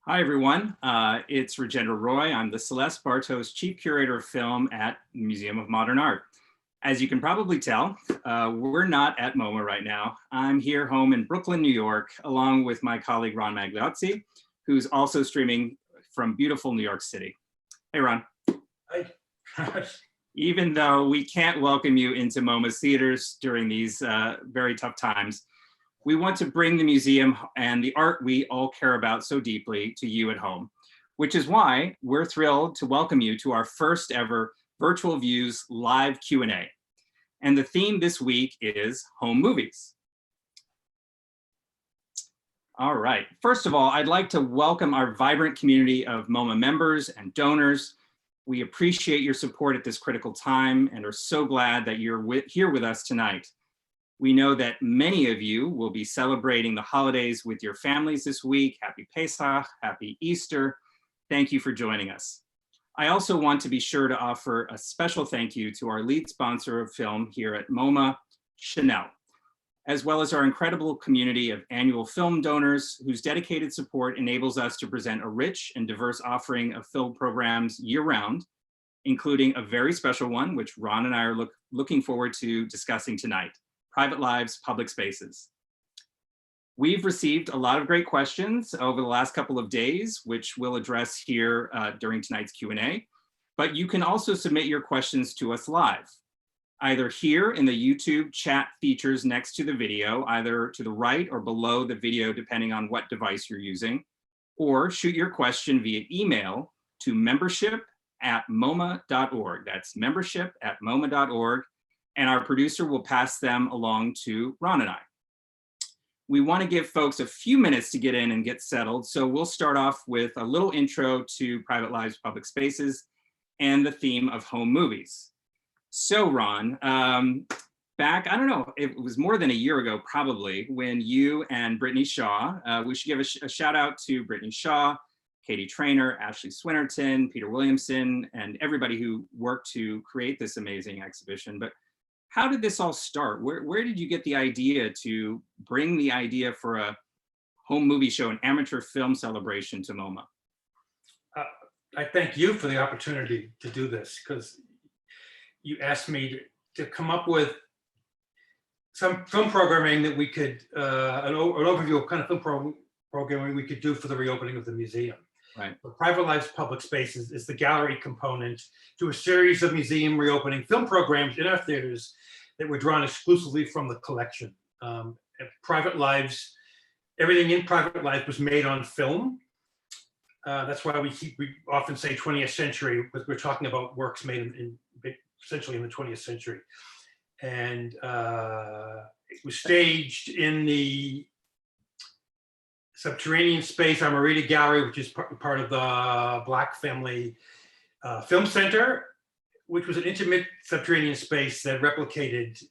Hi, everyone. It's Rajendra Roy. I'm the Celeste Bartos Chief Curator of Film at the Museum of Modern Art. As you can probably tell, we're not at MoMA right now. I'm here home in Brooklyn, New York, along with my colleague Ron Magliozzi, who's also streaming from beautiful New York City. Hey, Ron. Hi. Even though we can't welcome you into MoMA's theaters during these very tough times, we want to bring the museum and the art we all care about so deeply to you at home, which is why we're thrilled to welcome you to our first ever Virtual Views live Q&A. And the theme this week is home movies. All right, first of all, I'd like to welcome our vibrant community of MoMA members and donors. We appreciate your support at this critical time and are so glad that you're here with us tonight. We know that many of you will be celebrating the holidays with your families this week. Happy Pesach, happy Easter. Thank you for joining us. I also want to be sure to offer a special thank you to our lead sponsor of film here at MoMA, Chanel, as well as our incredible community of annual film donors whose dedicated support enables us to present a rich and diverse offering of film programs year-round, including a very special one, which Ron and I are looking forward to discussing tonight. Private Lives, Public Spaces. We've received a lot of great questions over the last couple of days, which we'll address here during tonight's Q&A, but you can also submit your questions to us live, either here in the YouTube chat features next to the video, either to the right or below the video, depending on what device you're using, or shoot your question via email to membership@moma.org. That's membership@moma.org. And our producer will pass them along to Ron and I. We want to give folks a few minutes to get in and get settled, so we'll start off with a little intro to Private Lives, Public Spaces and the theme of home movies. So Ron, back, I don't know, it was more than a year ago probably, when you and Brittany Shaw, we should give a shout out to Brittany Shaw, Katie Trainer, Ashley Swinnerton, Peter Williamson, and everybody who worked to create this amazing exhibition. But how did this all start? Where did you get the idea to bring the idea for a home movie show, an amateur film celebration to MoMA? I thank you for the opportunity to do this, because you asked me to come up with some film programming that we could, an overview of kind of film programming we could do for the reopening of the museum. Right. The Private Lives, Public Spaces is the gallery component to a series of museum reopening film programs in our theaters that were drawn exclusively from the collection. Private Lives, everything in Private Lives was made on film. That's why we often say 20th century, because we're talking about works made essentially in the 20th century. And it was staged in the subterranean space, our Marita Gallery, which is part of the Black Family Film Center, which was an intimate subterranean space that replicated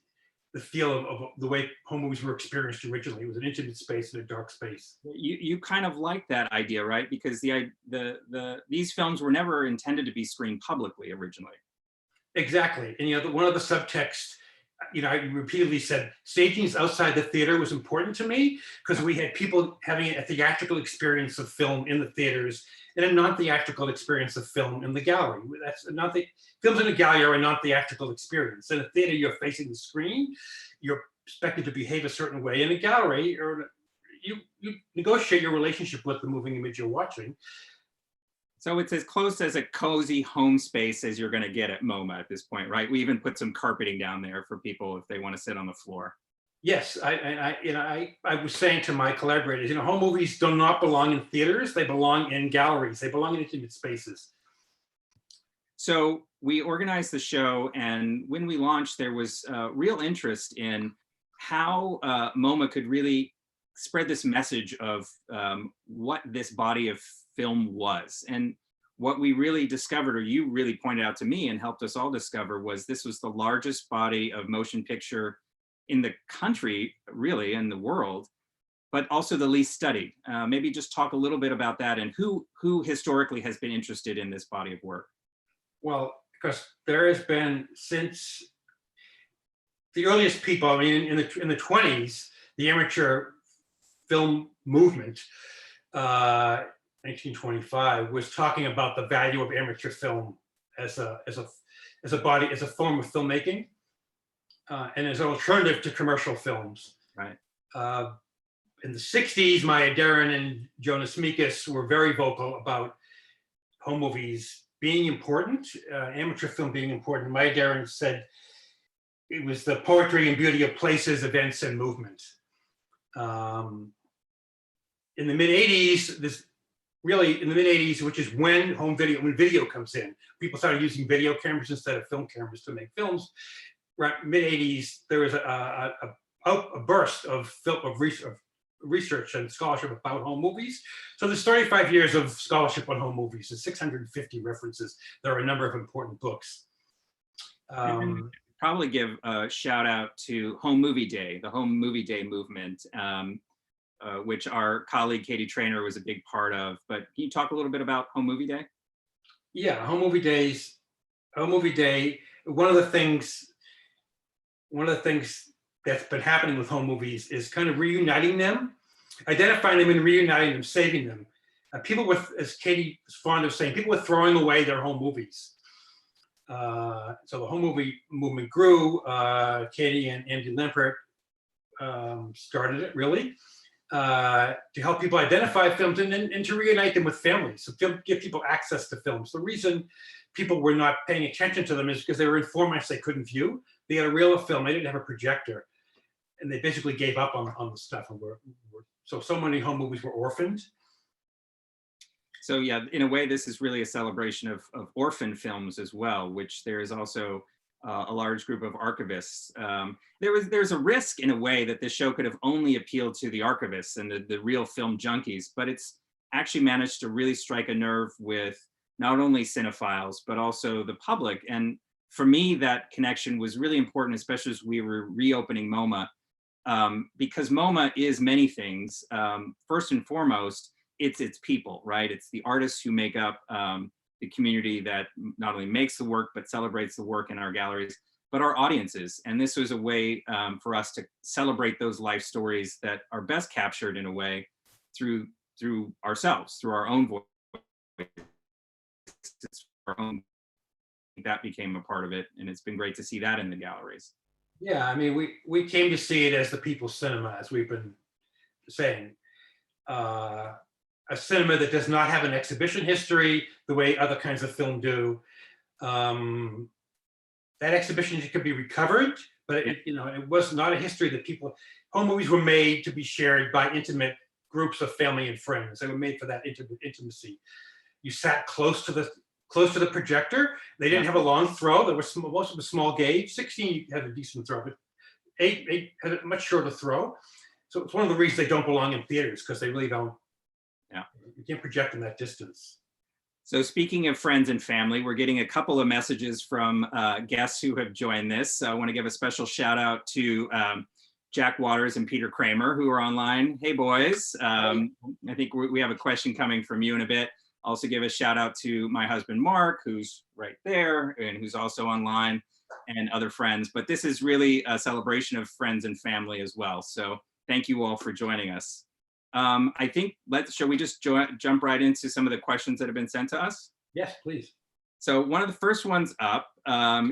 the feel of the way home movies were experienced originally. It was an intimate space in a dark space. You kind of like that idea, right? Because these films were never intended to be screened publicly originally. Exactly, and one of the subtexts, I repeatedly said staging outside the theater was important to me, because we had people having a theatrical experience of film in the theaters and a non-theatrical experience of film in the gallery. That's not the films in the gallery are a non-theatrical experience. In a theater, you're facing the screen, you're expected to behave a certain way. In a gallery, or you negotiate your relationship with the moving image you're watching. So it's as close as a cozy home space as you're going to get at MoMA at this point, right? We even put some carpeting down there for people if they want to sit on the floor. Yes, I was saying to my collaborators, home movies do not belong in theaters. They belong in galleries. They belong in intimate spaces. So we organized the show, and when we launched, there was real interest in how MoMA could really spread this message of what this body of film was. And what we really discovered, or you really pointed out to me and helped us all discover, was this was the largest body of motion picture in the country, really, in the world, but also the least studied. Maybe just talk a little bit about that and who historically has been interested in this body of work. Well, because there has been, since the earliest people, in the 20s, the amateur film movement 1925, was talking about the value of amateur film as a body, as a form of filmmaking, and as an alternative to commercial films. Right. In the 60s, Maya Deren and Jonas Mekas were very vocal about home movies being important, amateur film being important. Maya Deren said it was the poetry and beauty of places, events, and movement. In the mid 80s, which is when when video comes in, people started using video cameras instead of film cameras to make films. Right, mid 80s, there was a burst of research and scholarship about home movies. So there's 35 years of scholarship on home movies. There's 650 references. There are a number of important books. Probably give a shout out to Home Movie Day, the Home Movie Day movement, which our colleague Katie Trainer was a big part of. But can you talk a little bit about Home Movie Day? Yeah, Home Movie Day. One of the things that's been happening with home movies is kind of reuniting them, identifying them and reuniting them, saving them. People with, as Katie is fond of saying, people were throwing away their home movies. So the home movie movement grew. Katie and Andy Lempert started it, really, to help people identify films and to reunite them with families, so give people access to films. The reason people were not paying attention to them is because they were in formats they couldn't view. They had a reel of film, they didn't have a projector, and they basically gave up on the stuff. And so many home movies were orphaned. So yeah, in a way, this is really a celebration of orphan films as well, which there is also a large group of archivists. There's a risk in a way that this show could have only appealed to the archivists and the real film junkies, but it's actually managed to really strike a nerve with not only cinephiles, but also the public. And for me, that connection was really important, especially as we were reopening MoMA, because MoMA is many things. First and foremost, it's people, right? It's the artists who make up the community that not only makes the work, but celebrates the work in our galleries, but our audiences. And this was a way for us to celebrate those life stories that are best captured in a way through ourselves, through our own voice. That became a part of it, and it's been great to see that in the galleries. Yeah, I mean, we came to see it as the people's cinema, as we've been saying. A cinema that does not have an exhibition history the way other kinds of film do. That exhibition could be recovered, but it was not a history that home movies were made to be shared by intimate groups of family and friends. They were made for that intimacy. You sat close to the projector. They didn't have a long throw. There was most of a small gauge. 16 had a decent throw, but 8 had a much shorter throw. So it's one of the reasons they don't belong in theaters, because they really don't. Yeah, you can't project them that distance. So speaking of friends and family, we're getting a couple of messages from guests who have joined this. So I want to give a special shout out to Jack Waters and Peter Kramer, who are online. Hey, boys. I think we have a question coming from you in a bit. Also give a shout out to my husband, Mark, who's right there and who's also online, and other friends. But this is really a celebration of friends and family as well. So thank you all for joining us. I think, shall we just jump right into some of the questions that have been sent to us? Yes, please. So one of the first ones up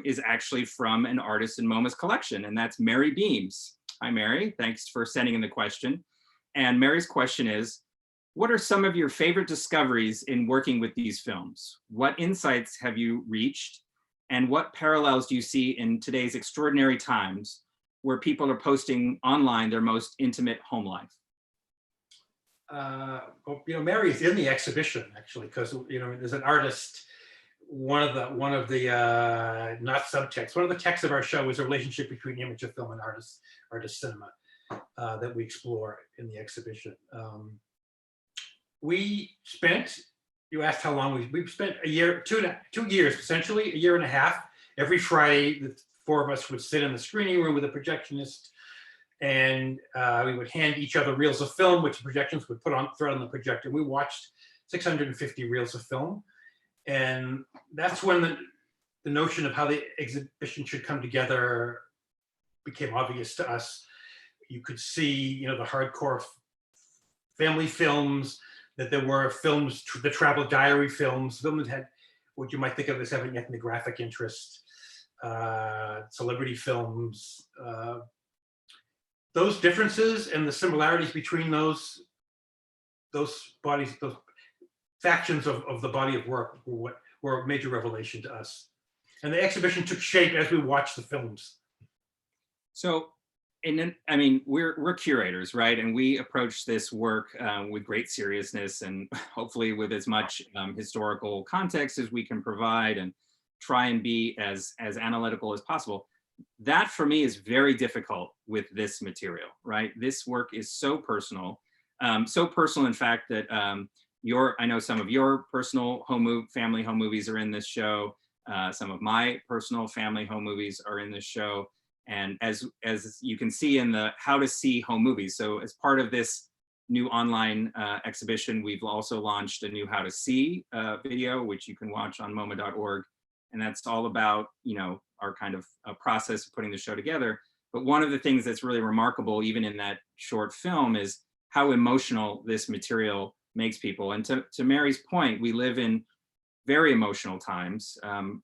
is actually from an artist in MoMA's collection, and that's Mary Beams. Hi, Mary. Thanks for sending in the question. And Mary's question is, what are some of your favorite discoveries in working with these films? What insights have you reached? And what parallels do you see in today's extraordinary times where people are posting online their most intimate home life? Mary is in the exhibition, actually, because there's an artist. One of the not subtext. One of the texts of our show is a relationship between amateur film and artist cinema that we explore in the exhibition. You asked how long we've spent a year, 2 years, essentially a year and a half. Every Friday, the 4 of us would sit in the screening room with a projectionist, and we would hand each other reels of film, which the projectionists would throw on the projector. We watched 650 reels of film. And that's when the notion of how the exhibition should come together became obvious to us. You could see, the hardcore family films that there were films, the travel diary films, films that had what you might think of as having ethnographic interest, celebrity films. Those differences and the similarities between those bodies, those factions of the body of work were a major revelation to us. And the exhibition took shape as we watched the films. So, and then, I mean, we're curators, right? And we approach this work with great seriousness and hopefully with as much historical context as we can provide and try and be as analytical as possible. That for me is very difficult with this material, right? This work is so personal in fact that I know some of your personal family home movies are in this show. Some of my personal family home movies are in this show. And as you can see in the how to see home movies. So as part of this new online exhibition, we've also launched a new how to see video, which you can watch on MoMA.org. And that's all about, our kind of process of putting the show together. But one of the things that's really remarkable, even in that short film, is how emotional this material makes people. And to Mary's point, we live in very emotional times.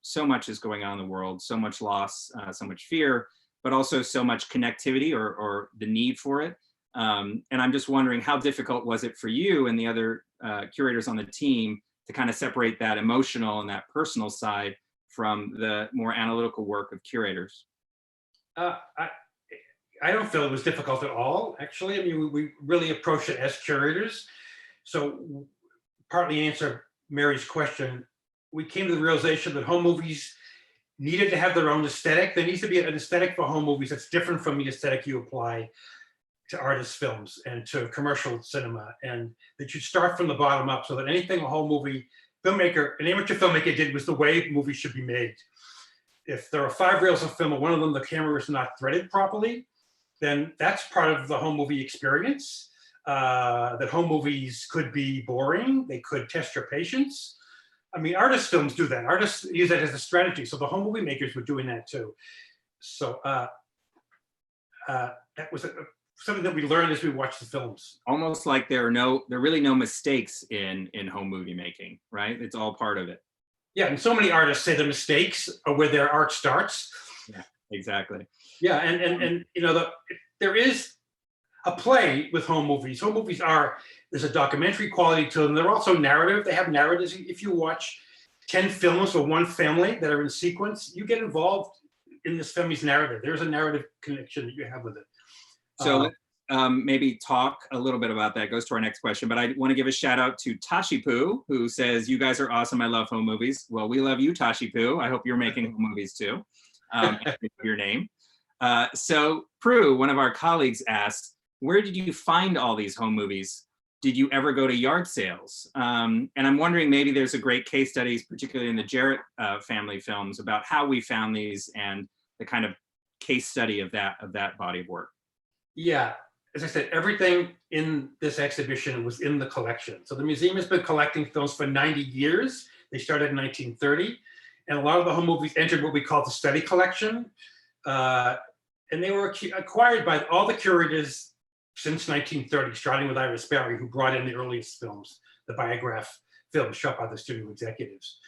So much is going on in the world, so much loss, so much fear, but also so much connectivity or the need for it. And I'm just wondering, how difficult was it for you and the other curators on the team to kind of separate that emotional and that personal side from the more analytical work of curators? I don't feel it was difficult at all, actually. I mean, we really approached it as curators. So partly answer Mary's question, we came to the realization that home movies needed to have their own aesthetic. There needs to be an aesthetic for home movies that's different from the aesthetic you apply to artist films and to commercial cinema, and that you start from the bottom up so that anything a home movie filmmaker, an amateur filmmaker did was the way movies should be made. If there are 5 reels of film and one of them the camera is not threaded properly, then that's part of the home movie experience. That home movies could be boring, they could test your patience. I mean, artist films do that. Artists use that as a strategy. So the home movie makers were doing that too. So that was something that we learned as we watched the films. Almost like there are really no mistakes in home movie making, right? It's all part of it. Yeah, and so many artists say the mistakes are where their art starts. Yeah, exactly. Yeah, and there is a play with home movies. Home movies there's a documentary quality to them. They're also narrative. They have narratives. If you watch 10 films for one family that are in sequence, you get involved in this family's narrative. There's a narrative connection that you have with it. So maybe talk a little bit about that. It goes to our next question, but I want to give a shout out to Tashi Poo, who says, "You guys are awesome. I love home movies." Well, we love you, Tashi Poo. I hope you're making home movies too. Your name. So Prue, one of our colleagues, asked, "Where did you find all these home movies? Did you ever go to yard sales?" And I'm wondering, maybe there's a great case studies, particularly in the Jarrett family films, about how we found these and the kind of case study of that body of work. Yeah, as I said, everything in this exhibition was in the collection. So the museum has been collecting films for 90 years. They started in 1930. And a lot of the home movies entered what we call the study collection. And they were acquired by all the curators since 1930, starting with Iris Barry, who brought in the earliest films, the biograph films shot by the studio executives.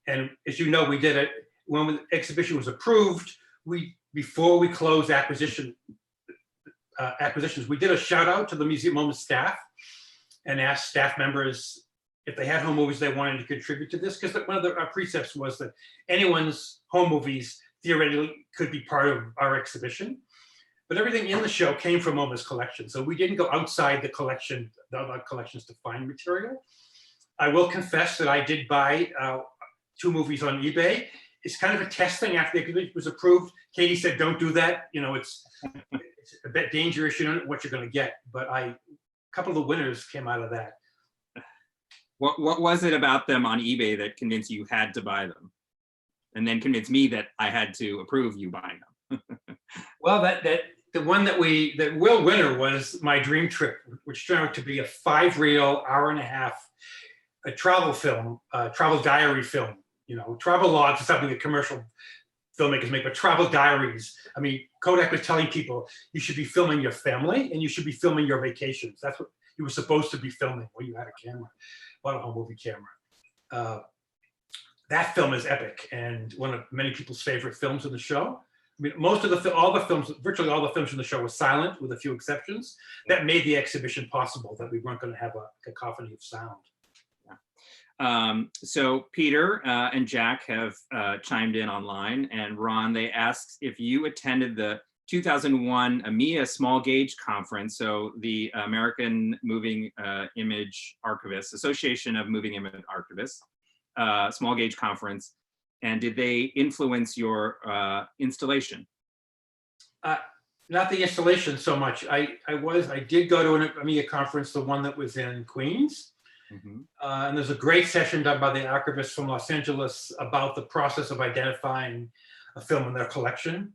And as you know, we did it when the exhibition was approved. Before we closed acquisitions, we did a shout out to the Museum MoMA staff and asked staff members if they had home movies they wanted to contribute to this, because one of our precepts was that anyone's home movies theoretically could be part of our exhibition. But everything in the show came from MoMA's collection. So we didn't go outside the collection, the other collections, to find material. I will confess that I did buy 2 movies on eBay. It's kind of a test thing. After it was approved, Katie said, "Don't do that. It's a bit dangerous. You don't know what you're going to get." But a couple of the winners came out of that. What was it about them on eBay that convinced you had to buy them, and then convinced me that I had to approve you buying them? Well, the one that will winner was My Dream Trip, which turned out to be a 5-reel, hour-and-a-half, a travel film, travel diary film. Travel logs is something that commercial filmmakers make, but travel diaries. I mean, Kodak was telling people you should be filming your family and you should be filming your vacations. That's what you were supposed to be filming when you had a camera, bought a home movie camera. That film is epic and one of many people's favorite films in the show. I mean, all the films, virtually all the films in the show were silent with a few exceptions. That made the exhibition possible, that we weren't going to have a cacophony of sound. So Peter and Jack have chimed in online, and Ron, they asked if you attended the 2001 EMEA Small Gauge Conference, so the American Moving Image Archivists, Association of Moving Image Archivists, Small Gauge Conference, and did they influence your installation? Not the installation so much. I did go to an EMEA conference, the one that was in Queens. Mm-hmm. And there's a great session done by the archivists from Los Angeles about the process of identifying a film in their collection,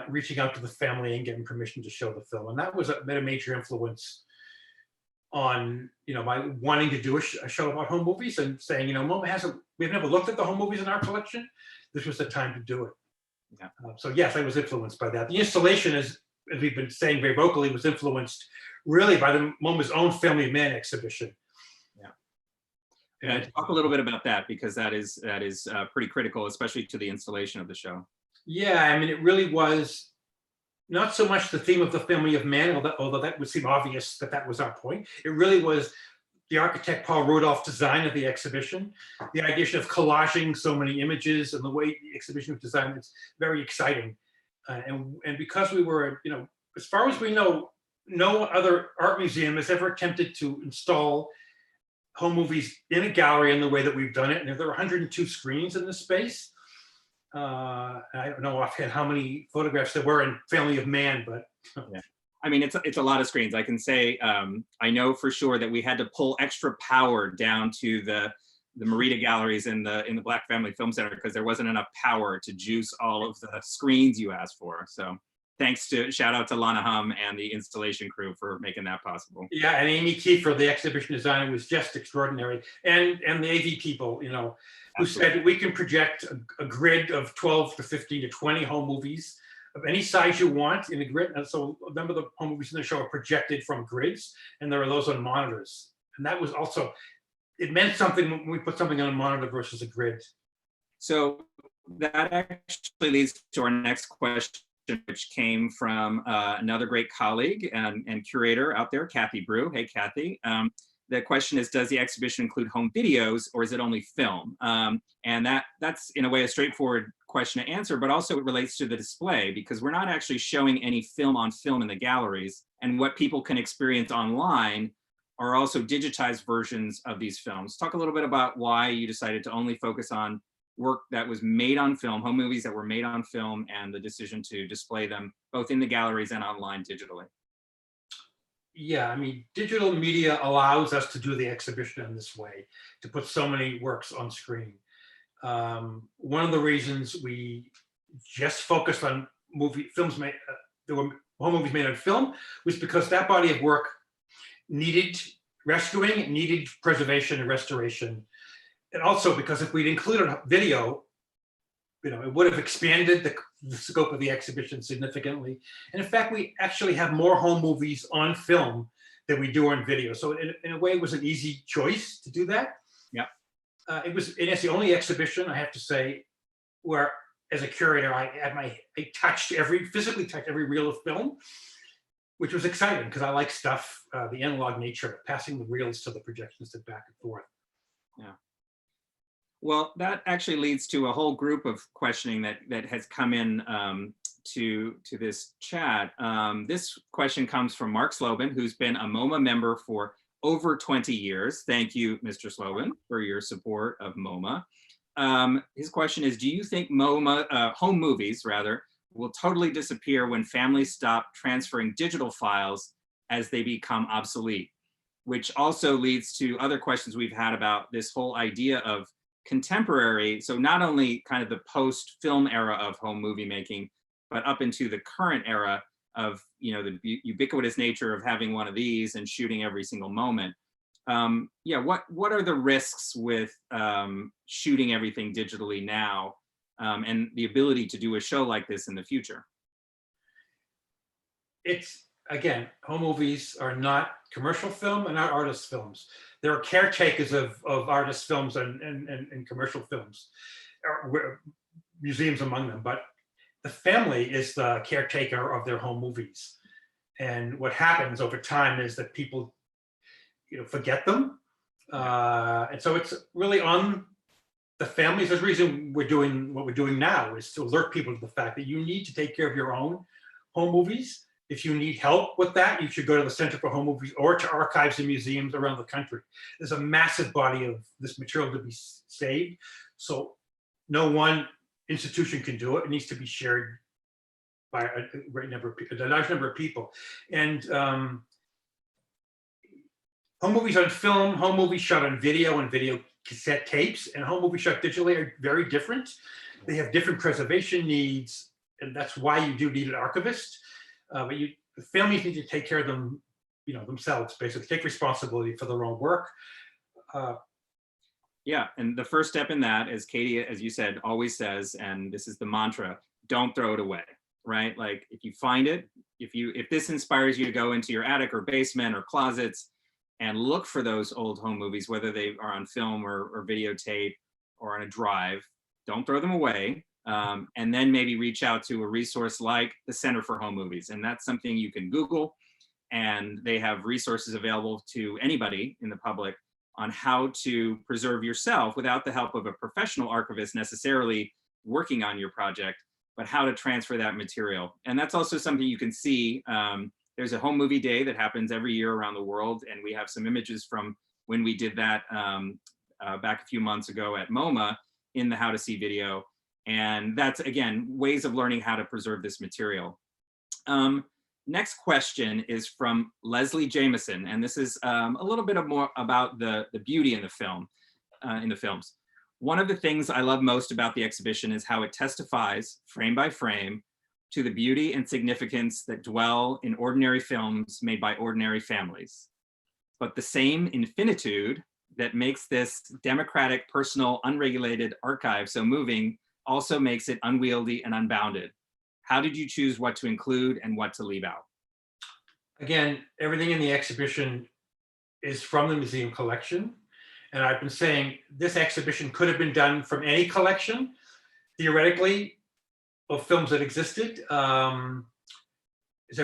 reaching out to the family and getting permission to show the film. And that made a major influence on, my wanting to do a show about home movies and saying, MoMA we've never looked at the home movies in our collection. This was the time to do it. Yeah. So yes, I was influenced by that. The installation, as we've been saying very vocally, was influenced really by the MoMA's own Family of Man exhibition. Talk a little bit about that, because that is pretty critical, especially to the installation of the show. Yeah, I mean, it really was not so much the theme of the Family of Man, although that would seem obvious that was our point. It really was the architect Paul Rudolph's design of the exhibition, the idea of collaging so many images, and the way the exhibition was designed. It's very exciting. And because we were, as far as we know, no other art museum has ever attempted to install home movies in a gallery in the way that we've done it. And there are 102 screens in this space. I don't know offhand how many photographs there were in Family of Man, but yeah. I mean, it's a lot of screens. I can say, I know for sure that we had to pull extra power down to the Merida galleries in the Black Family Film Center because there wasn't enough power to juice all of the screens you asked for. So shout out to Lana Hum and the installation crew for making that possible. Yeah, and Amy Kiefer, the exhibition designer, was just extraordinary. And the AV people, who said we can project a grid of 12 to 15 to 20 home movies of any size you want in a grid. And so remember, the home movies in the show are projected from grids, and there are those on monitors. And that was also, it meant something when we put something on a monitor versus a grid. So that actually leads to our next question, which came from another great colleague and curator out there, Kathy Brew. Hey, Kathy. The question is, does the exhibition include home videos, or is it only film? And that's in a way a straightforward question to answer, but also it relates to the display, because we're not actually showing any film on film in the galleries, and what people can experience online are also digitized versions of these films. Talk a little bit about why you decided to only focus on work that was made on film, home movies that were made on film, and the decision to display them both in the galleries and online digitally. Yeah, I mean, digital media allows us to do the exhibition in this way, to put so many works on screen. One of the reasons we just focused on films made, there were home movies made on film, was because that body of work needed rescuing, needed preservation and restoration. And also because if we'd included video, it would have expanded the scope of the exhibition significantly. And in fact, we actually have more home movies on film than we do on video. So in a way, it was an easy choice to do that. Yeah. It's the only exhibition, I have to say, where as a curator, I physically touched every reel of film, which was exciting because I like stuff, the analog nature of it, passing the reels to the projectionist back and forth. Yeah. Well, that actually leads to a whole group of questioning that has come in to this chat. This question comes from Mark Slobin, who's been a MoMA member for over 20 years. Thank you, Mr. Slobin, for your support of MoMA. His question is, do you think MoMA, home movies rather, will totally disappear when families stop transferring digital files as they become obsolete? Which also leads to other questions we've had about this whole idea of contemporary, so not only kind of the post-film era of home movie making, but up into the current era of the ubiquitous nature of having one of these and shooting every single moment. What are the risks with shooting everything digitally now, and the ability to do a show like this in the future? It's, again, home movies are not commercial film and not artist films. There are caretakers of artist films and commercial films, museums among them, but the family is the caretaker of their home movies. And what happens over time is that people, forget them. And so it's really on the families. There's a reason we're doing what we're doing now, is to alert people to the fact that you need to take care of your own home movies. If you need help with that, you should go to the Center for Home Movies or to archives and museums around the country. There's a massive body of this material to be saved. So no one institution can do it. It needs to be shared by a large number of people. And home movies on film, home movies shot on video and video cassette tapes, and home movies shot digitally are very different. They have different preservation needs, and that's why you do need an archivist. But the families need to take care of them, themselves, basically take responsibility for their own work. Yeah, and the first step in that, as Katie, as you said, always says, and this is the mantra, don't throw it away, right? Like if you find it, if this inspires you to go into your attic or basement or closets and look for those old home movies, whether they are on film or videotape or on a drive, don't throw them away. And then maybe reach out to a resource like the Center for Home Movies. And that's something you can Google, and they have resources available to anybody in the public on how to preserve yourself without the help of a professional archivist necessarily working on your project, but how to transfer that material. And that's also something you can see. There's a home movie day that happens every year around the world, and we have some images from when we did that back a few months ago at MoMA in the How to See video. And that's, again, ways of learning how to preserve this material. Next question is from Leslie Jameson, and this is a little bit more about the beauty in the film, in the films. One of the things I love most about the exhibition is how it testifies, frame by frame, to the beauty and significance that dwell in ordinary films made by ordinary families. But the same infinitude that makes this democratic, personal, unregulated archive so moving also makes it unwieldy and unbounded. How did you choose what to include and what to leave out? Again, everything in the exhibition is from the museum collection. And I've been saying this exhibition could have been done from any collection, theoretically, of films that existed. So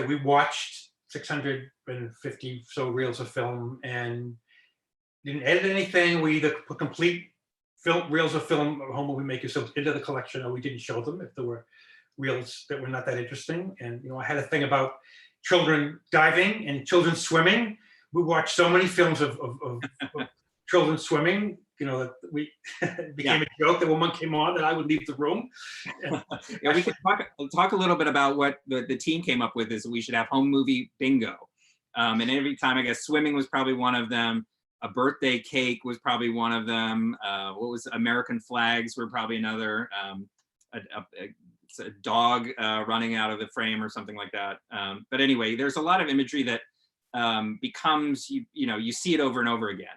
we watched 650 so reels of film and didn't edit anything. We either put complete reels of film of home movie makers into the collection, or we didn't show them if there were reels that were not that interesting. And I had a thing about children diving and children swimming. We watched so many films of children swimming, that it became a joke that when one came on that I would leave the room. Yeah, we could talk a little bit about what the team came up with, is that we should have home movie bingo. And every time, I guess swimming was probably one of them. A birthday cake was probably one of them. What was American flags were probably another. A dog running out of the frame or something like that. But anyway, there's a lot of imagery that becomes, you see it over and over again.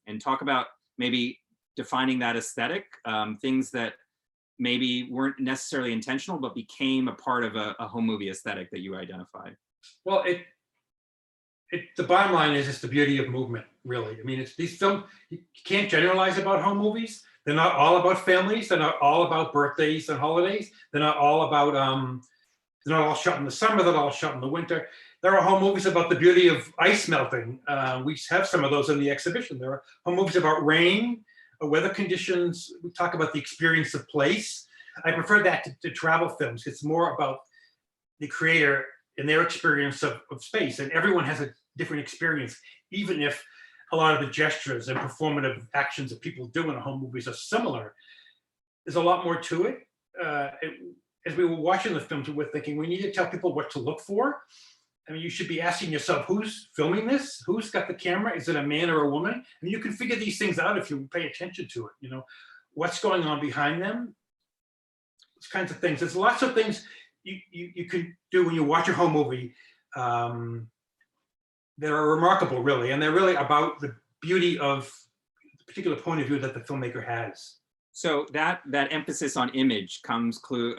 And talk about maybe defining that aesthetic, things that maybe weren't necessarily intentional, but became a part of a home movie aesthetic that you identified. Well, the bottom line is it's the beauty of movement, really. I mean, it's these films, you can't generalize about home movies. They're not all about families. They're not all about birthdays and holidays. They're not all about, they're not all shot in the summer. They're all shot in the winter. There are home movies about the beauty of ice melting. We have some of those in the exhibition. There are home movies about rain, weather conditions. We talk about the experience of place. I prefer that to travel films. It's more about the creator and their experience of space. And everyone has a different experience, even if a lot of the gestures and performative actions that people do in home movies are similar. There's a lot more to it. As we were watching the films, we were thinking we need to tell people what to look for. I mean, you should be asking yourself, who's filming this? Who's got the camera? Is it a man or a woman? I mean, you can figure these things out if you pay attention to it. What's going on behind them? Those kinds of things. There's lots of things you can do when you watch a home movie that are remarkable, really, and they're really about the beauty of the particular point of view that the filmmaker has. So that emphasis on image comes through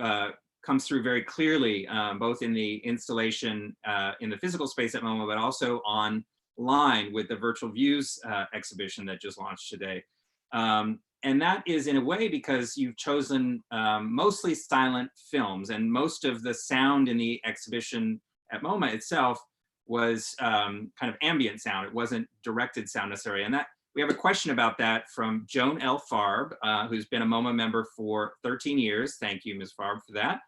very clearly, both in the installation in the physical space at MoMA, but also on line with the Virtual Views exhibition that just launched today. And that is in a way because you've chosen mostly silent films, and most of the sound in the exhibition at MoMA itself was kind of ambient sound. It wasn't directed sound necessarily. And that we have a question about that from Joan L. Farb, who's been a MoMA member for 13 years. Thank you, Ms. Farb, for that.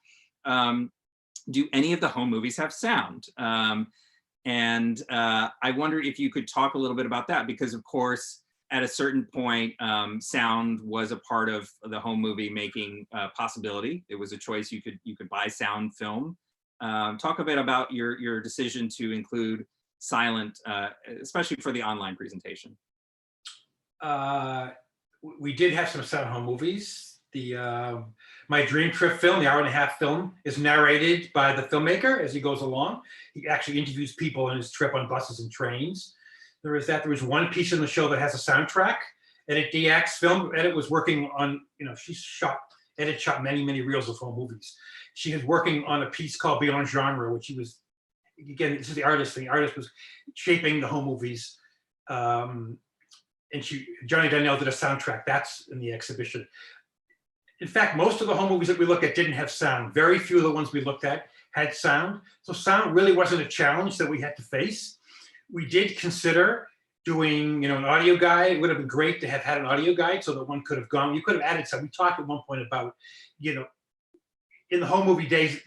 Do any of the home movies have sound? And I wonder if you could talk a little bit about that, because of course, at a certain point, sound was a part of the home movie making possibility. It was a choice. You could buy sound film. Talk a bit about your decision to include silent, especially for the online presentation. We did have some sound home movies. My Dream Trip film, the hour-and-a-half film, is narrated by the filmmaker as he goes along. He actually interviews people on his trip on buses and trains. There is that. There was one piece in the show that has a soundtrack. Edit DX film. Edit was working on, Edit shot many, many reels of home movies. She was working on a piece called Beyond Genre, which he was, again, this is the artist thing. The artist was shaping the home movies. And Johnny Donnell did a soundtrack. That's in the exhibition. In fact, most of the home movies that we look at didn't have sound. Very few of the ones we looked at had sound. So sound really wasn't a challenge that we had to face. We did consider doing, an audio guide. It would have been great to have had an audio guide so that one could have gone. You could have added some. We talked at one point about, in the home movie days,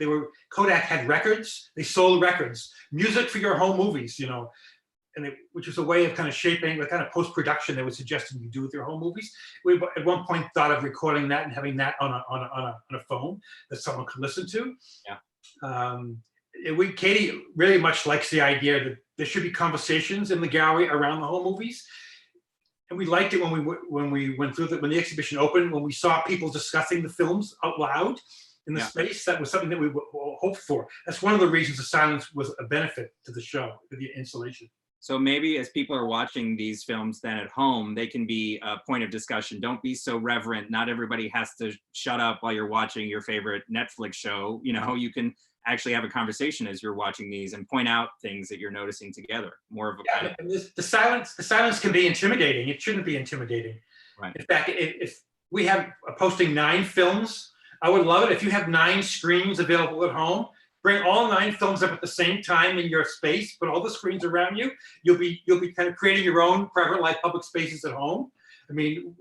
Kodak had records. They sold records, music for your home movies, which was a way of kind of shaping the kind of post-production they were suggesting you do with your home movies. We at one point thought of recording that and having that on a phone that someone could listen to. Yeah. Katie really much likes the idea that there should be conversations in the gallery around the home movies. And we liked it when we went through when the exhibition opened, when we saw people discussing the films out loud in the space. That was something that we hoped for. That's one of the reasons the silence was a benefit to the show, to the installation. So maybe as people are watching these films then at home, they can be a point of discussion. Don't be so reverent. Not everybody has to shut up while you're watching your favorite Netflix show. You can actually have a conversation as you're watching these and point out things that you're noticing together. More of a the silence can be intimidating. It shouldn't be intimidating. Right. In fact, if we have posting 9 films, I would love it if you have 9 screens available at home. Bring all 9 films up at the same time in your space. Put all the screens around you. You'll be kind of creating your own private live public spaces at home. I mean,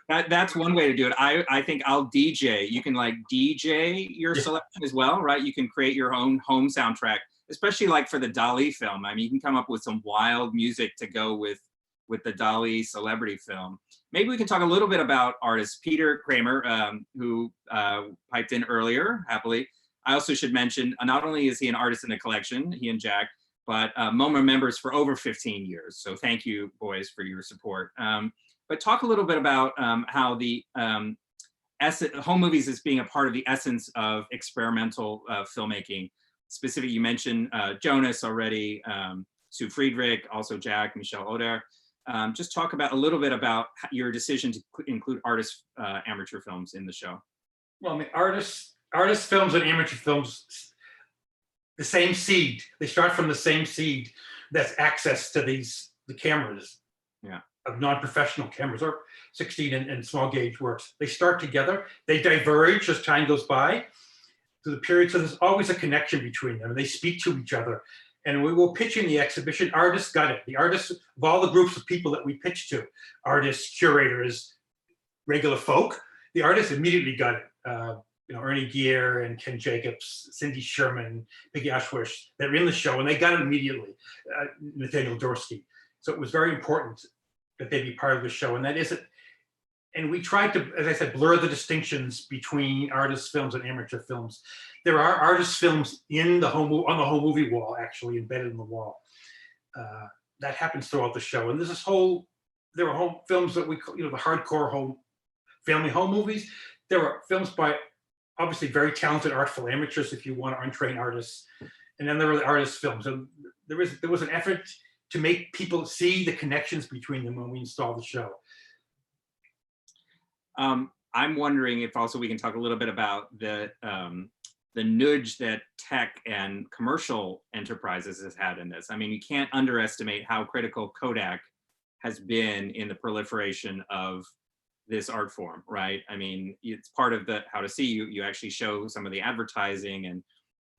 that's one way to do it. I think I'll DJ. You can DJ your selection as well, right? You can create your own home soundtrack, especially for the Dali film. I mean, you can come up with some wild music to go with the Dali celebrity film. Maybe we can talk a little bit about artist Peter Kramer, who piped in earlier, happily. I also should mention, not only is he an artist in the collection, he and Jack, but MoMA members for over 15 years. So thank you, boys, for your support. But talk a little bit about how the home movies is being a part of the essence of experimental filmmaking. Specifically, you mentioned Jonas already, Sue Friedrich, also Jack, Michel Oder. Just talk about a little bit about your decision to include artist amateur films in the show. Well, I mean, artist films and amateur films, the same seed. They start from the same seed. That's access to the cameras. Yeah. Of non-professional cameras or 16 and small gauge works. They start together. They diverge as time goes by through the period. So there's always a connection between them, and they speak to each other. And we will pitch in the exhibition. Artists got it. The artists of all the groups of people that we pitched to, artists, curators, regular folk, the artists immediately got it. Ernie Gear and Ken Jacobs, Cindy Sherman, Peggy Ashwish, they're in the show, and they got it immediately. Nathaniel Dorsey. So it was very important that they be part of the show, and that isn't. And we tried to, as I said, blur the distinctions between artist films and amateur films. There are artist films on the home movie wall, actually embedded in the wall. That happens throughout the show, and there's there are home films that we, the hardcore family home movies. There are films by obviously very talented, artful amateurs, if you want, untrained artists, and then there are the artist films. And there was an effort to make people see the connections between them when we install the show. I'm wondering if also we can talk a little bit about the nudge that tech and commercial enterprises has had in this. I mean, you can't underestimate how critical Kodak has been in the proliferation of this art form, right? I mean, it's part of the how to see. You actually show some of the advertising and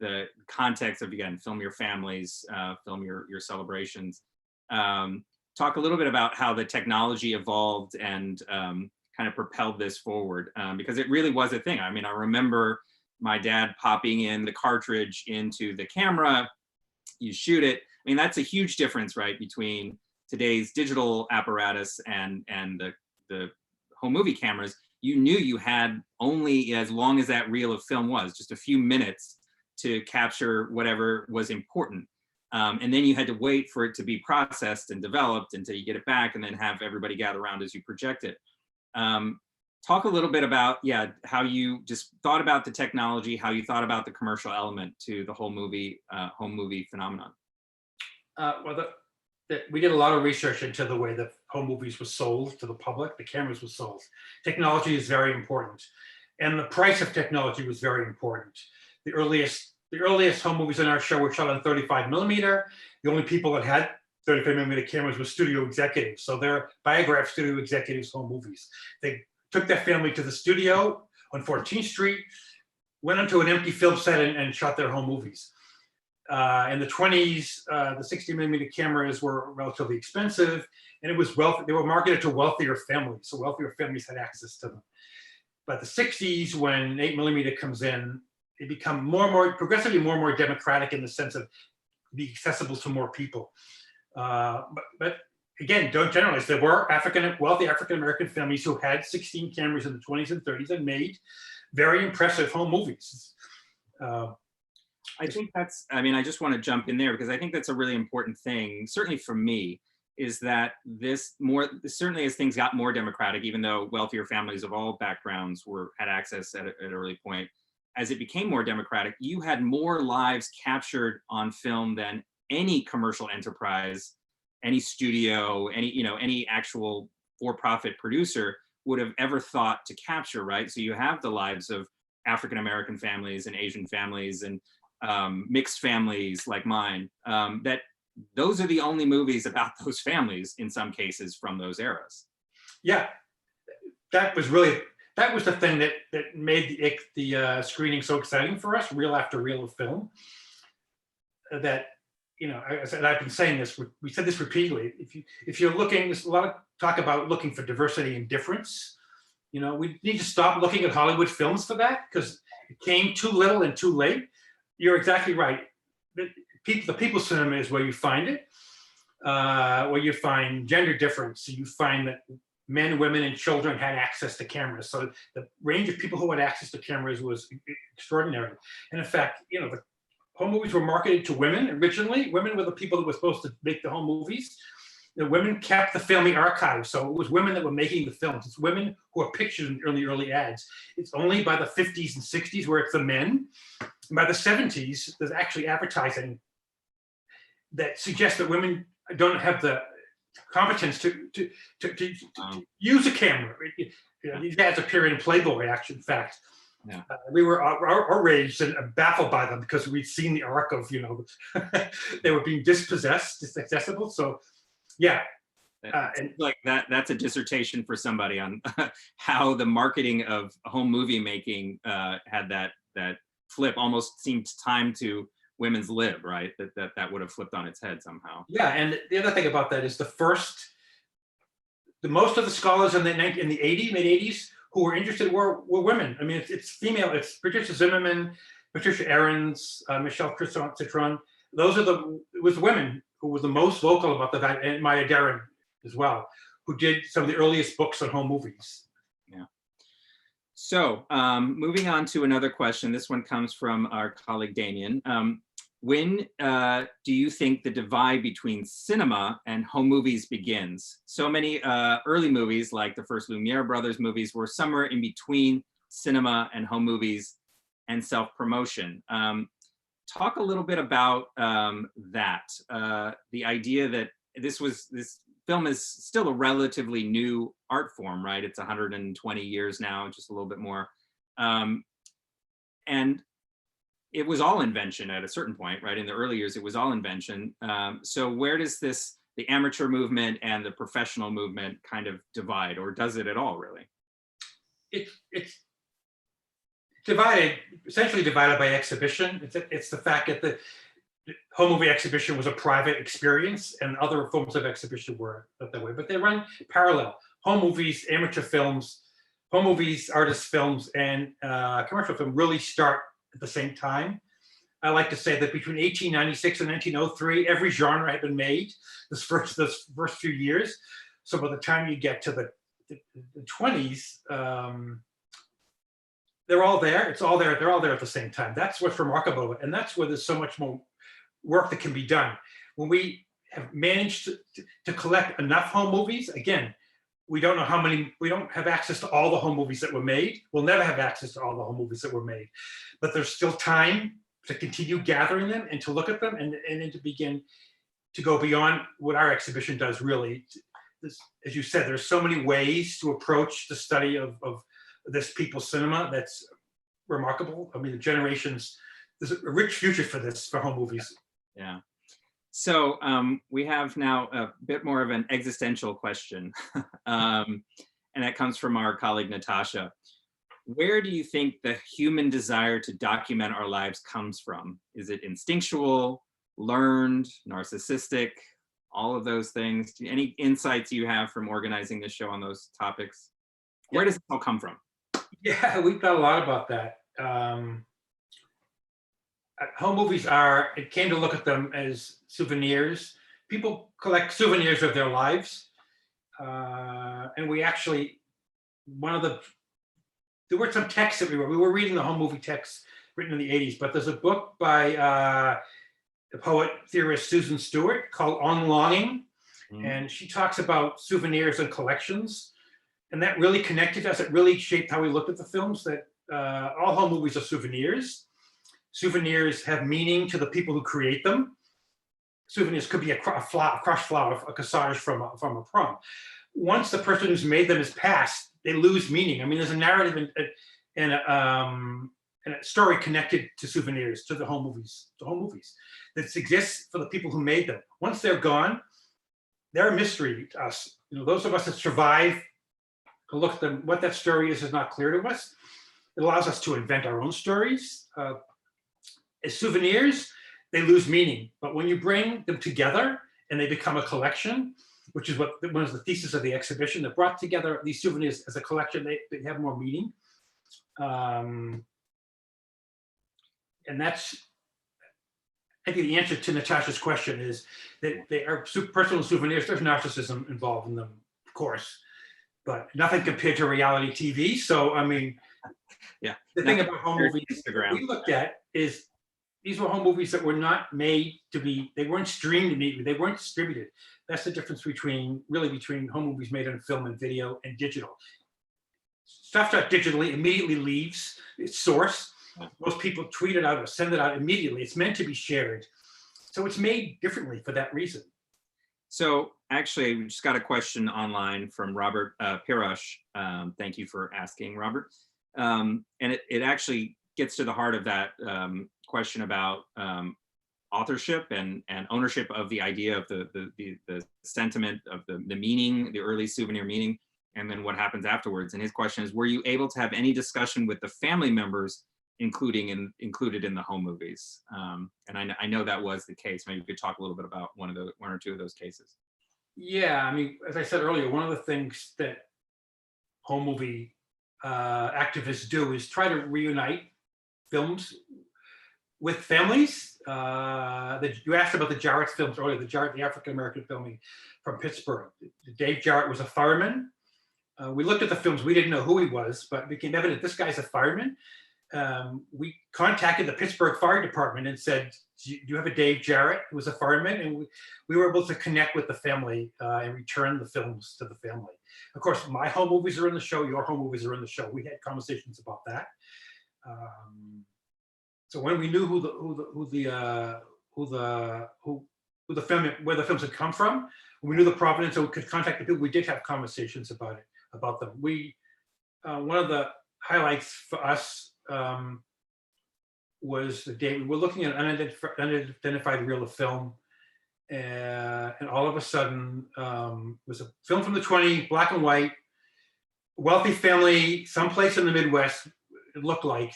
the context of, again, film your families, film your celebrations. Talk a little bit about how the technology evolved and kind of propelled this forward, because it really was a thing. I mean, I remember my dad popping in the cartridge into the camera, you shoot it. I mean, that's a huge difference, right, between today's digital apparatus and the home movie cameras. You knew you had only as long as that reel of film was, just a few minutes to capture whatever was important. And then you had to wait for it to be processed and developed until you get it back and then have everybody gather around as you project it. Talk a little bit about, yeah, how you just thought about the technology, how you thought about the commercial element to the whole movie, home movie phenomenon. Well, we did a lot of research into the way that home movies were sold to the public, the cameras were sold. Technology is very important. And the price of technology was very important. The earliest home movies in our show were shot on 35 millimeter. The only people that had 35 millimeter cameras were studio executives. So they're Biograph studio executives' home movies. They took their family to the studio on 14th Street, went onto an empty film set and shot their home movies. In the 20s, the 60 millimeter cameras were relatively expensive, and it was they were marketed to wealthier families, so wealthier families had access to them. But the 60s, when 8 millimeter comes in, they become progressively more and more democratic in the sense of be accessible to more people. But again, don't generalize. There were wealthy African-American families who had 16 cameras in the 20s and 30s and made very impressive home movies. I think that's, I mean, I just want to jump in there because I think that's a really important thing, certainly for me, is that certainly as things got more democratic, even though wealthier families of all backgrounds had access at an early point, as it became more democratic, you had more lives captured on film than any commercial enterprise, any studio, any actual for-profit producer would have ever thought to capture, right? So you have the lives of African-American families and Asian families and mixed families like mine, that those are the only movies about those families in some cases from those eras. Yeah, that was the thing that made the screening so exciting for us, reel after reel of film. That, I've been saying this, we said this repeatedly, if you're looking, there's a lot of talk about looking for diversity and difference. We need to stop looking at Hollywood films for that because it came too little and too late. You're exactly right. The people's cinema is where you find it, where you find gender difference. So you find that men, women, and children had access to cameras. So the range of people who had access to cameras was extraordinary. And in fact, the home movies were marketed to women originally. Women were the people that were supposed to make the home movies. The women kept the family archive. So it was women that were making the films. It's women who are pictured in early ads. It's only by the 50s and 60s where it's the men. And by the 70s, there's actually advertising that suggests that women don't have the competence to use a camera. These ads appear in Playboy, actually, in fact. Yeah. We were outraged and baffled by them because we'd seen the arc of, they were being disaccessible. So, yeah. And like that's a dissertation for somebody on how the marketing of home movie making had that flip, almost seemed timed to women's lib, right? That would have flipped on its head somehow. Yeah, and the other thing about that is most of the scholars in the mid 80s who were interested were women. I mean, it's female. It's Patricia Zimmerman, Patricia Ahrens, Michelle Citron. It was women who were the most vocal about that, and Maya Deren as well, who did some of the earliest books on home movies. Yeah. So moving on to another question. This one comes from our colleague Damien. When do you think the divide between cinema and home movies begins? So many early movies, like the first Lumiere brothers movies, were somewhere in between cinema and home movies and self-promotion. Talk a little bit about that. The idea that this film is still a relatively new art form, right? It's 120 years now, just a little bit more. And it was all invention at a certain point, right? In the early years, it was all invention. So where does the amateur movement and the professional movement kind of divide, or does it at all, really? It's divided, essentially divided by exhibition. It's the fact that the home movie exhibition was a private experience and other forms of exhibition were not that way, but they run parallel. Home movies, amateur films, home movies, artist films, and commercial film really start at the same time. I like to say that between 1896 and 1903, every genre had been made this first few years. So by the time you get to the 20s, they're all there. It's all there. They're all there at the same time. That's what's remarkable, and that's where there's so much more work that can be done. When we have managed to collect enough home movies, again, we don't know how many, we don't have access to all the home movies that were made. We'll never have access to all the home movies that were made, but there's still time to continue gathering them and to look at them and then to begin to go beyond what our exhibition does, really. As you said, there's so many ways to approach the study of this people's cinema that's remarkable. I mean, the generations, there's a rich future for this, for home movies. Yeah. So we have now a bit more of an existential question, and that comes from our colleague, Natasha. Where do you think the human desire to document our lives comes from? Is it instinctual, learned, narcissistic, all of those things? Any insights you have from organizing this show on those topics? Where does it all come from? Yeah, we've got a lot about that. Home movies it came to look at them as souvenirs. People collect souvenirs of their lives. And we actually, there were some texts that we were reading the home movie texts written in the 80s, but there's a book by the poet theorist Susan Stewart called On Longing. And she talks about souvenirs and collections. And that really connected us. It really shaped how we looked at the films, that all home movies are souvenirs. Souvenirs have meaning to the people who create them. Souvenirs could be a crushed flower, a corsage from a prom. Once the person who's made them is passed, they lose meaning. I mean, there's a narrative and a story connected to souvenirs, to the home movies, that exists for the people who made them. Once they're gone, they're a mystery to us. You know, those of us that survive to look at them, what that story is not clear to us. It allows us to invent our own stories. As souvenirs, they lose meaning. But when you bring them together and they become a collection, which is what one of the thesis of the exhibition, that brought together these souvenirs as a collection, they have more meaning. And that's, I think the answer to Natasha's question is that they are personal souvenirs. There's narcissism involved in them, of course, but nothing compared to reality TV. So, I mean, yeah. The thing about home movies Instagram. we looked at is these were home movies that were not made to be, they weren't streamed immediately, they weren't distributed. That's the difference between home movies made on film and video and digital. Stuff shot digitally immediately leaves its source. Most people tweet it out or send it out immediately. It's meant to be shared. So it's made differently for that reason. So actually, we just got a question online from Robert Pirosh. Thank you for asking, Robert. And it actually gets to the heart of that question about authorship and ownership of the idea of the sentiment of the meaning, the early souvenir meaning, and then what happens afterwards. And his question is, were you able to have any discussion with the family members included in the home movies? And I know that was the case. Maybe you could talk a little bit about one or two of those cases. Yeah, I mean, as I said earlier, one of the things that home movie activists do is try to reunite films with families. You asked about the Jarrett's films earlier, the African-American filming from Pittsburgh. Dave Jarrett was a fireman. We looked at the films, we didn't know who he was, but it became evident this guy's a fireman. We contacted the Pittsburgh Fire Department and said, do you have a Dave Jarrett who was a fireman? And we were able to connect with the family and return the films to the family. Of course, my home movies are in the show, your home movies are in the show. We had conversations about that. So when we knew where the films had come from, when we knew the provenance, so we could contact the people, we did have conversations about them. One of the highlights for us was the day we were looking at unidentified reel of film, and all of a sudden, was a film from the 20s, black and white, wealthy family, someplace in the Midwest, it looked like,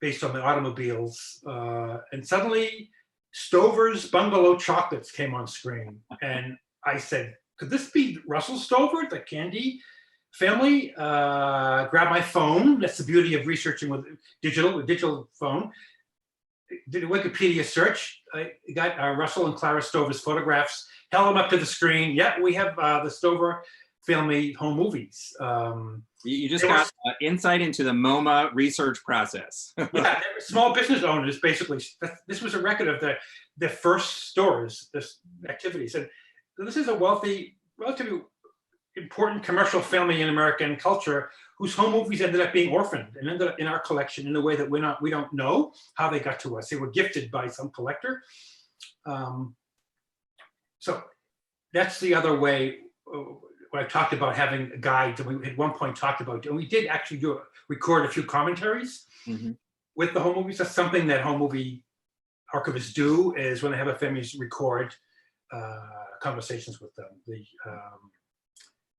based on the automobiles. And suddenly, Stover's Bungalow Chocolates came on screen. And I said, could this be Russell Stover, the candy family? Grabbed my phone. That's the beauty of researching with digital phone. Did a Wikipedia search. I got Russell and Clara Stover's photographs, held them up to the screen. Yeah, we have the Stover family home movies. You just got insight into the MoMA research process. Yeah, they were small business owners, basically. This was a record of the first stores, this activities. And this is a wealthy, relatively important commercial family in American culture whose home movies ended up being orphaned and ended up in our collection in a way that we don't know how they got to us. They were gifted by some collector. So that's the other way. When I talked about having guides, and we at one point talked about, and we did actually record a few commentaries with the home movies. That's something that home movie archivists do, is when they have a family record conversations with them. The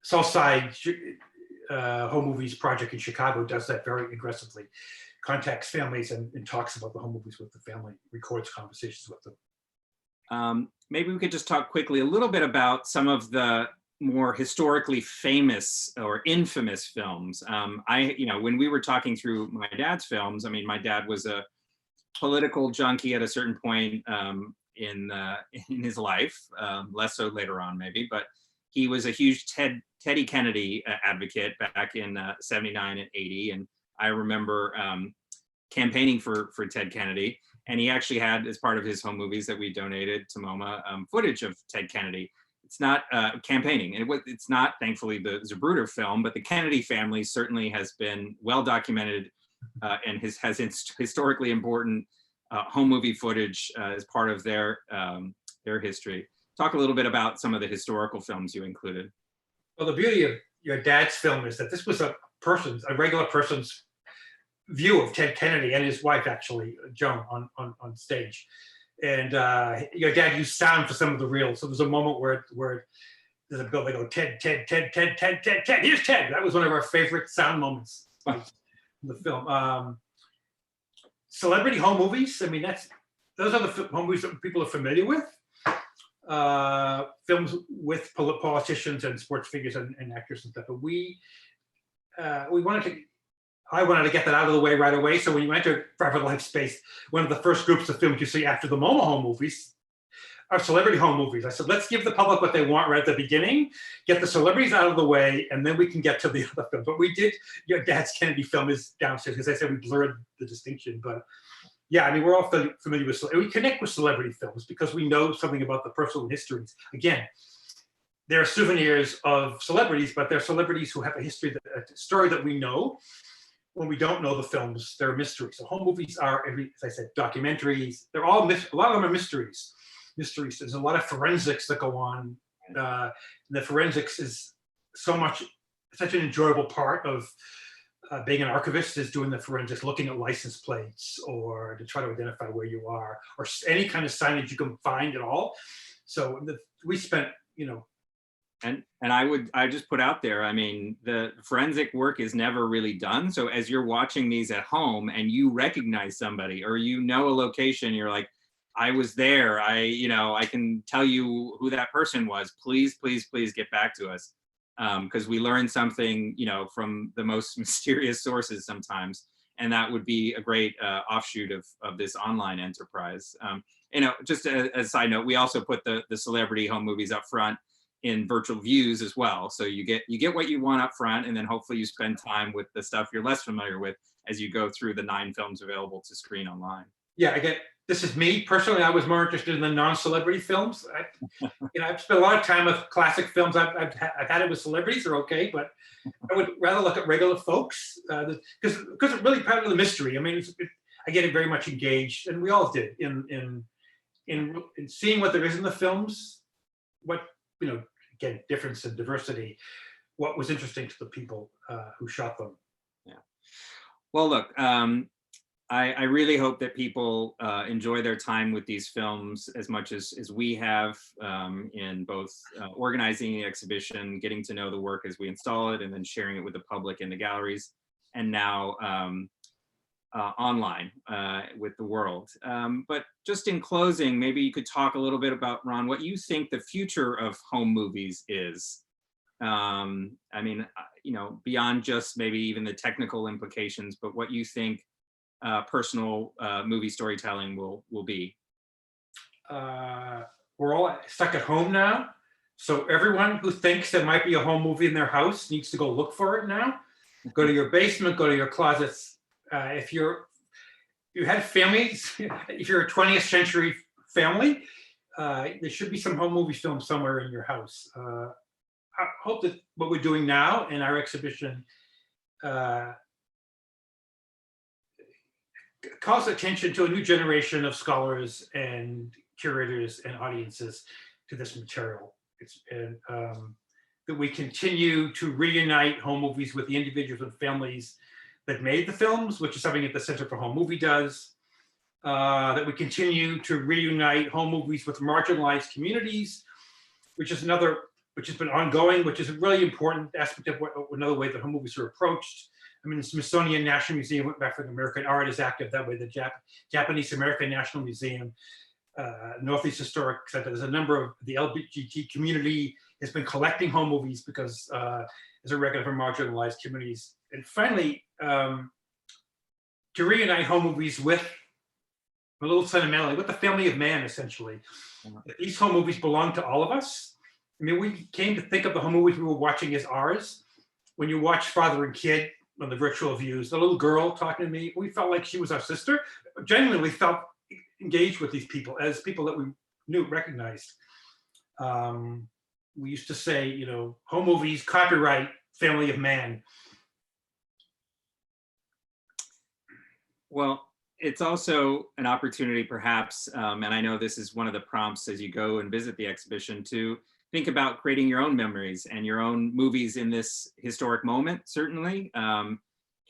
Southside Home Movies Project in Chicago does that very aggressively, contacts families and talks about the home movies with the family, records conversations with them. Maybe we could just talk quickly a little bit about some of the more historically famous or infamous films. When we were talking through my dad's films, I mean, my dad was a political junkie at a certain point in his life, less so later on maybe, but he was a huge Teddy Kennedy advocate back in 79 and 80. And I remember campaigning for Ted Kennedy. And he actually had, as part of his home movies that we donated to MoMA, footage of Ted Kennedy. It's not campaigning. It's not, thankfully, the Zapruder film, but the Kennedy family certainly has been well documented and has historically important home movie footage as part of their history. Talk a little bit about some of the historical films you included. Well, the beauty of your dad's film is that this was a regular person's view of Ted Kennedy and his wife, actually, Joan, on stage. And your dad used sound for some of the reels. So there's a moment where there's a bill, they go, Ted, Ted, Ted, Ted, Ted, Ted, Ted, here's Ted. That was one of our favorite sound moments in the film. Celebrity home movies, I mean, those are the home movies that people are familiar with. Films with politicians and sports figures and actors and stuff. But I wanted to get that out of the way right away. So when you enter Private Life Space, one of the first groups of films you see after the MoMA home movies are celebrity home movies. I said, let's give the public what they want right at the beginning, get the celebrities out of the way, and then we can get to the other film. But we did, your dad's Kennedy film is downstairs, because I said we blurred the distinction. But yeah, I mean, we're all familiar with, we connect with celebrity films because we know something about the personal histories. Again, they're souvenirs of celebrities, but they're celebrities who have a history, a story that we know. When we don't know the films, they're mysteries. So home movies are, as I said, documentaries. They're all, a lot of them are mysteries. There's a lot of forensics that go on. The forensics is such an enjoyable part of being an archivist, is doing the forensics, looking at license plates or to try to identify where you are, or any kind of signage you can find at all. So we spent, And I just put out there, I mean, the forensic work is never really done. So as you're watching these at home and you recognize somebody or a location, you're like, I was there. I can tell you who that person was. Please, please, please get back to us. Because we learn something, from the most mysterious sources sometimes. And that would be a great offshoot of this online enterprise. Just as a side note, we also put the celebrity home movies up front in virtual views as well. So you get what you want up front, and then hopefully you spend time with the stuff you're less familiar with as you go through the 9 films available to screen online. Yeah, this is me personally. I was more interested in the non-celebrity films. I've spent a lot of time with classic films. I've had it with celebrities, they're okay, but I would rather look at regular folks because it's really part of the mystery. I mean, I get it very much engaged, and we all did in seeing what there is in the films. What again, difference and diversity. What was interesting to the people who shot them. Yeah. Well, look. I really hope that people enjoy their time with these films as much as we have in both organizing the exhibition, getting to know the work as we install it, and then sharing it with the public in the galleries, and now online with the world. But just in closing, maybe you could talk a little bit about, Ron, what you think the future of home movies is. I mean, you know, beyond just maybe even the technical implications, but what you think personal movie storytelling will be. We're all stuck at home now, so everyone who thinks there might be a home movie in their house needs to go look for it now. Go to your basement, go to your closets. If you had families, if you're a 20th century family, there should be some home movie film somewhere in your house. I hope that what we're doing now in our exhibition calls attention to a new generation of scholars and curators and audiences to this material. That we continue to reunite home movies with the individuals and families that made the films, which is something that the Center for Home Movie does. That we continue to reunite home movies with marginalized communities, which has been ongoing, which is a really important aspect of another way that home movies are approached. I mean, the Smithsonian National Museum went back for American art is active that way. The Japanese American National Museum, Northeast Historic Center, there's a number of the LGBT community has been collecting home movies because as a record for marginalized communities. And finally, to reunite home movies with a little sentimentally, with the family of man, essentially. These home movies belong to all of us. I mean, we came to think of the home movies we were watching as ours. When you watch Father and Kid on the virtual views, the little girl talking to me, we felt like she was our sister. Genuinely, we felt engaged with these people as people that we knew, recognized. We used to say, you know, home movies, copyright, family of man. Well, it's also an opportunity perhaps, and I know this is one of the prompts as you go and visit the exhibition, to think about creating your own memories and your own movies in this historic moment, certainly,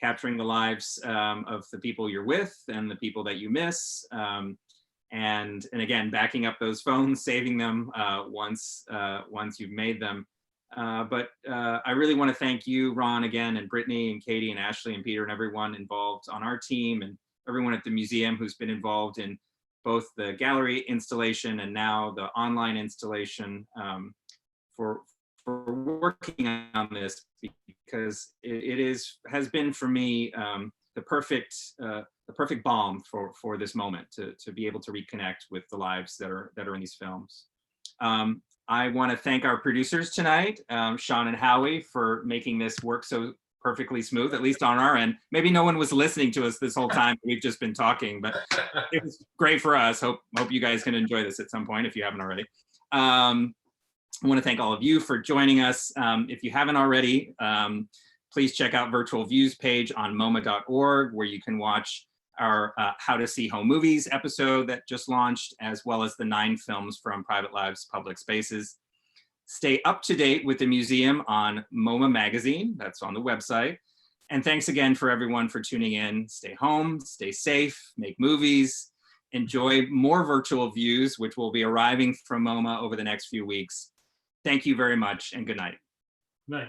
capturing the lives of the people you're with and the people that you miss. And again, backing up those phones, saving them once you've made them. But I really want to thank you, Ron, again, and Brittany and Katie and Ashley and Peter and everyone involved on our team, and everyone at the museum who's been involved in both the gallery installation and now the online installation, for working on this, because it has been for me the perfect balm for this moment, to be able to reconnect with the lives that are in these films. I want to thank our producers tonight, Sean and Howie, for making this work so perfectly smooth, at least on our end. Maybe no one was listening to us this whole time. We've just been talking, but it was great for us. Hope you guys can enjoy this at some point if you haven't already. I want to thank all of you for joining us. If you haven't already, please check out Virtual Views page on MoMA.org, where you can watch our How to See Home Movies episode that just launched, as well as the 9 films from Private Lives Public Spaces. Stay up to date with the museum on MoMA magazine, that's on the website. And thanks again for everyone for tuning in. Stay home, stay safe, make movies, enjoy more virtual views, which will be arriving from MoMA over the next few weeks. Thank you very much, and good night. Good night.